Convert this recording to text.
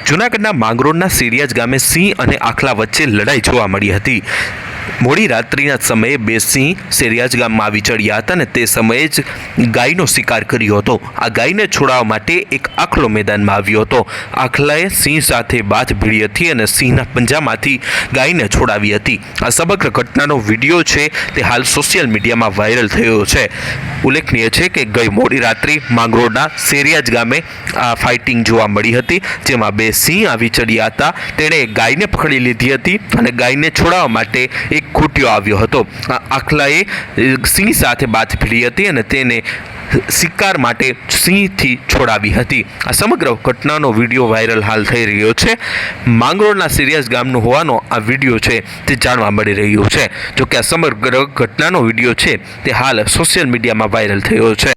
જૂનાગઢના માંગરોળના સિરિયાજ ગામે સિંહ અને આખલા વચ્ચે લડાઈ જોવા મળી હતી। મોડી રાત્રિના સમયે બે સિંહ સિરિયાજ ગામમાં આવી ચડ્યા હતા અને તે સમયે જ ગાયનો શિકાર કર્યો હતો। આ ગાયને છોડાવવા માટે એક આખલો મેદાનમાં આવ્યો હતો। આખલાએ સિંહ સાથે બાથ ભીડી હતી અને સિંહના પંજામાંથી ગાયને છોડાવી હતી। આ સમગ્ર ઘટનાનો વિડીયો છે તે હાલ સોશિયલ મીડિયામાં વાયરલ થયો છે। ઉલ્લેખનીય છે કે ગઈ મોડી રાત્રિ માંગરોળના સિરિયાજ ગામે આ ફાઇટિંગ જોવા મળી હતી, જેમાં બે સિંહ આવી ચડ્યા હતા। તેણે ગાયને પકડી લીધી હતી અને ગાયને છોડાવવા માટે એક ખૂટ્યો આવ્યો હતો। આખલાએ સિંહ સાથે બાથ ભીડી હતી અને તેને શિકાર માટે સિંહથી છોડાવી હતી। આ સમગ્ર ઘટનાનો વિડીયો વાયરલ હાલ થઈ રહ્યો છે। માંગરોળના સિરિયાજ ગામનો હોવાનો આ વિડીયો છે તે જાણવા મળી રહ્યું છે। જોકે આ સમગ્ર ઘટનાનો વિડીયો છે તે હાલ સોશિયલ મીડિયામાં વાયરલ થયો છે।